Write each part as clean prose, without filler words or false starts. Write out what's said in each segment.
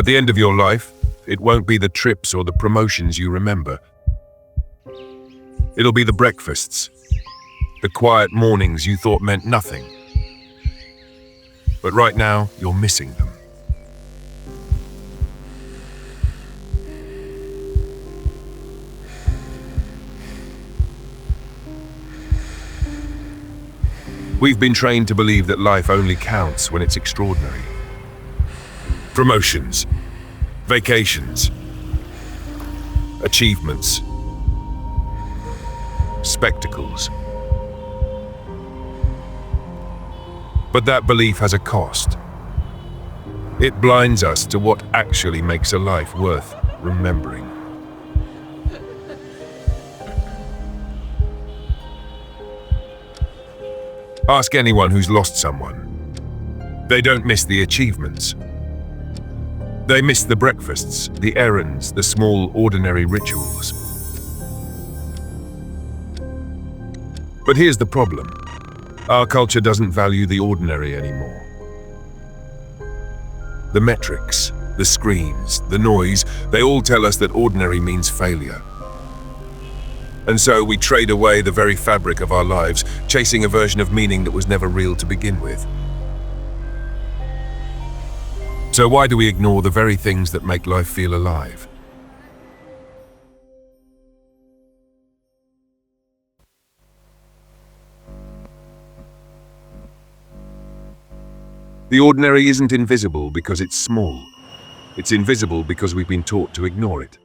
At the end of your life, it won't be the trips or the promotions you remember. It'll be the breakfasts, the quiet mornings you thought meant nothing. But right now, you're missing them. We've been trained to believe that life only counts when it's extraordinary. Promotions, vacations, achievements, spectacles. But that belief has a cost. It blinds us to what actually makes a life worth remembering. Ask anyone who's lost someone. They don't miss the achievements. They miss the breakfasts, the errands, the small, ordinary rituals. But here's the problem. Our culture doesn't value the ordinary anymore. The metrics, the screens, the noise, they all tell us that ordinary means failure. And so we trade away the very fabric of our lives, chasing a version of meaning that was never real to begin with. So why do we ignore the very things that make life feel alive? The ordinary isn't invisible because it's small. It's invisible because we've been taught to ignore it.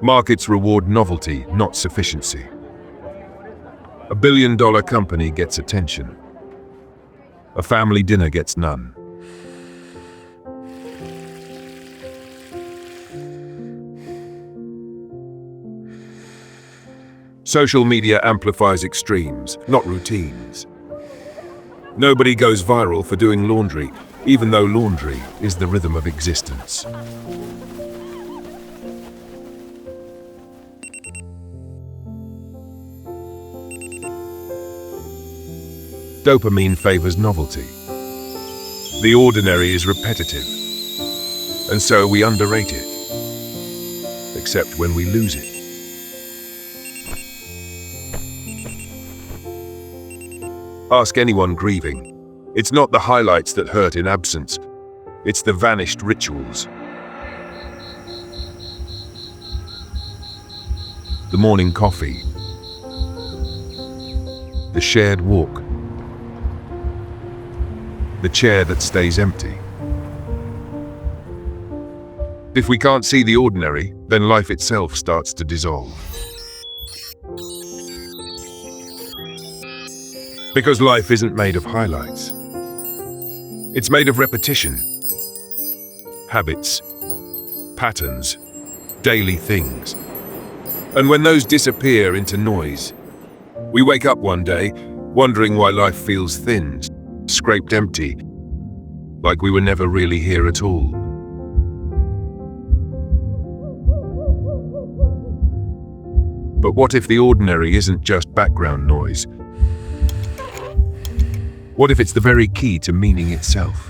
Markets reward novelty, not sufficiency. A billion-dollar company gets attention. A family dinner gets none. Social media amplifies extremes, not routines. Nobody goes viral for doing laundry, even though laundry is the rhythm of existence. Dopamine favors novelty. The ordinary is repetitive, and so we underrate it, except when we lose it. Ask anyone grieving. It's not the highlights that hurt in absence, it's the vanished rituals. The morning coffee, the shared walk, the chair that stays empty. If we can't see the ordinary, then life itself starts to dissolve. Because life isn't made of highlights. It's made of repetition, habits, patterns, daily things. And when those disappear into noise, we wake up one day wondering why life feels thin, scraped empty, like we were never really here at all. But what if the ordinary isn't just background noise? What if it's the very key to meaning itself?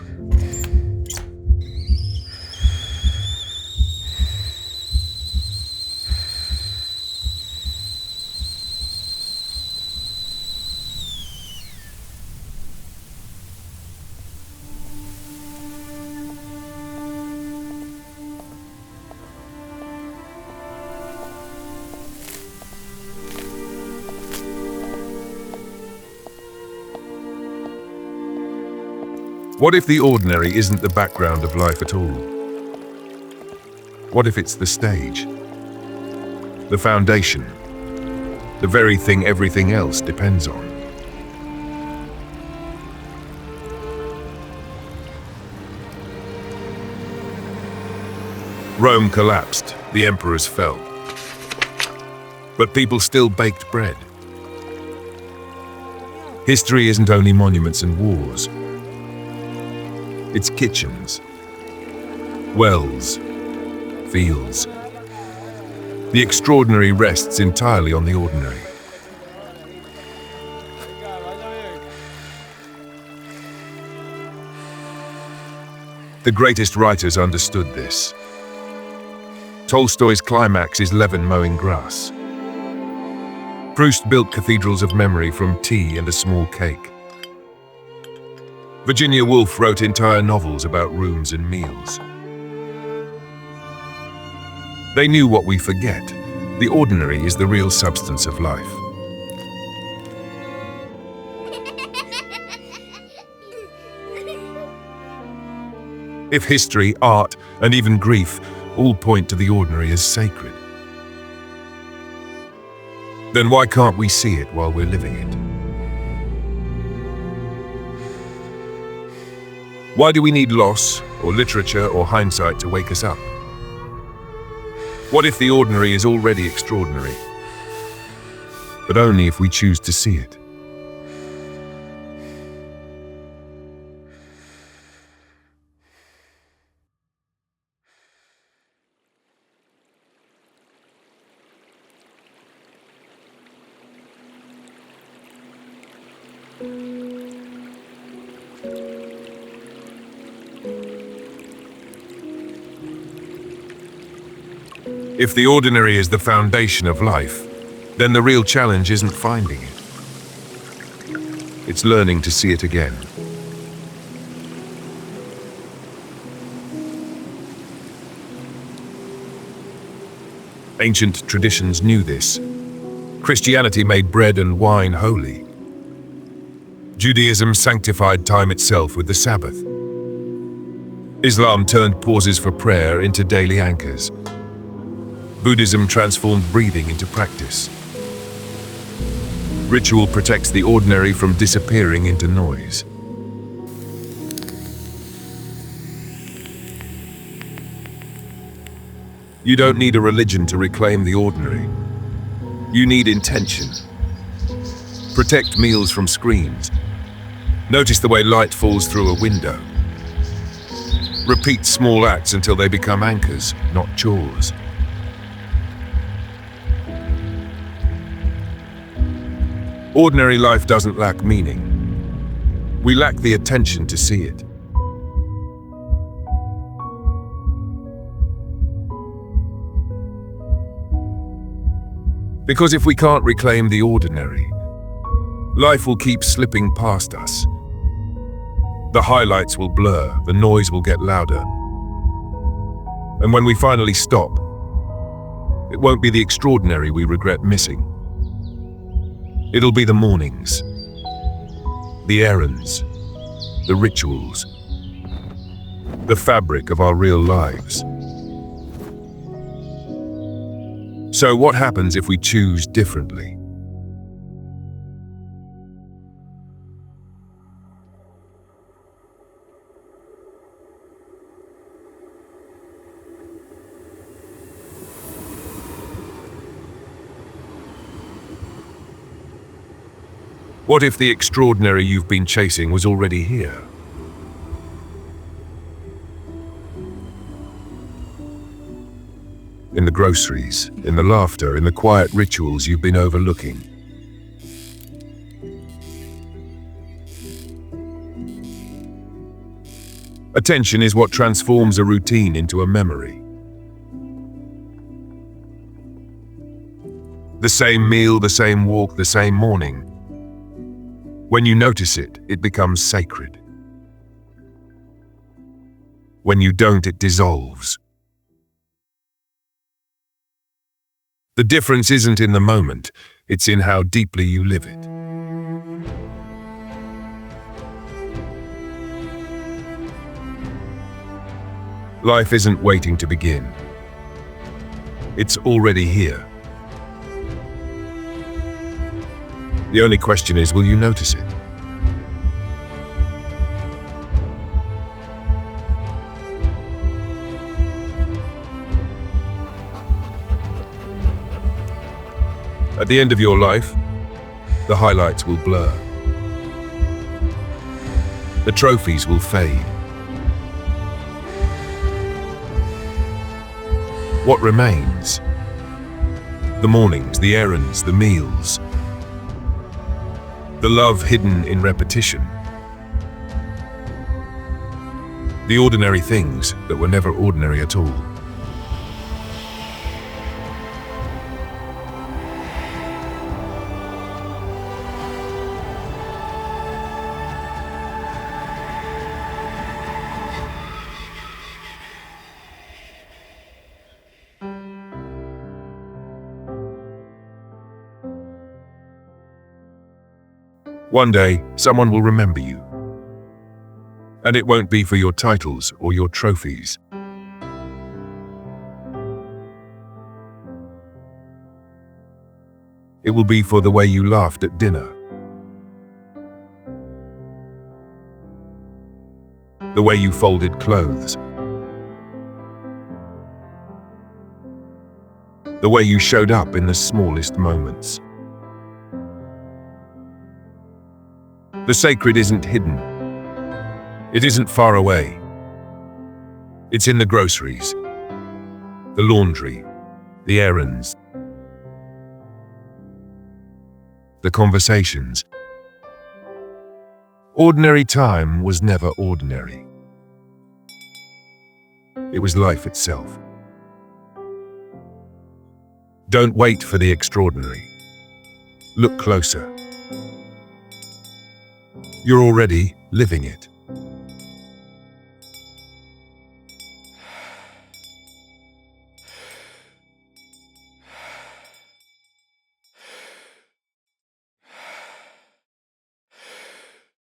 What if the ordinary isn't the background of life at all? What if it's the stage, the foundation, the very thing everything else depends on? Rome collapsed, the emperors fell. But people still baked bread. History isn't only monuments and wars. It's kitchens, wells, fields. The extraordinary rests entirely on the ordinary. The greatest writers understood this. Tolstoy's climax is Levin mowing grass. Proust built cathedrals of memory from tea and a small cake. Virginia Woolf wrote entire novels about rooms and meals. They knew what we forget. The ordinary is the real substance of life. If history, art, and even grief all point to the ordinary as sacred, then why can't we see it while we're living it? Why do we need loss, or literature, or hindsight to wake us up? What if the ordinary is already extraordinary, but only if we choose to see it? If the ordinary is the foundation of life, then the real challenge isn't finding it. It's learning to see it again. Ancient traditions knew this. Christianity made bread and wine holy. Judaism sanctified time itself with the Sabbath. Islam turned pauses for prayer into daily anchors. Buddhism transformed breathing into practice. Ritual protects the ordinary from disappearing into noise. You don't need a religion to reclaim the ordinary. You need intention. Protect meals from screens. Notice the way light falls through a window. Repeat small acts until they become anchors, not chores. Ordinary life doesn't lack meaning. We lack the attention to see it. Because if we can't reclaim the ordinary, life will keep slipping past us. The highlights will blur, the noise will get louder. And when we finally stop, it won't be the extraordinary we regret missing. It'll be the mornings, the errands, the rituals, the fabric of our real lives. So what happens if we choose differently? What if the extraordinary you've been chasing was already here? In the groceries, in the laughter, in the quiet rituals you've been overlooking. Attention is what transforms a routine into a memory. The same meal, the same walk, the same morning. When you notice it, it becomes sacred. When you don't, it dissolves. The difference isn't in the moment, it's in how deeply you live it. Life isn't waiting to begin. It's already here. The only question is, will you notice it? At the end of your life, the highlights will blur. The trophies will fade. What remains? The mornings, the errands, the meals. The love hidden in repetition. The ordinary things that were never ordinary at all. One day, someone will remember you. And it won't be for your titles or your trophies. It will be for the way you laughed at dinner. The way you folded clothes. The way you showed up in the smallest moments. The sacred isn't hidden. It isn't far away. It's in the groceries, the laundry, the errands, the conversations. Ordinary time was never ordinary. It was life itself. Don't wait for the extraordinary. Look closer. You're already living it.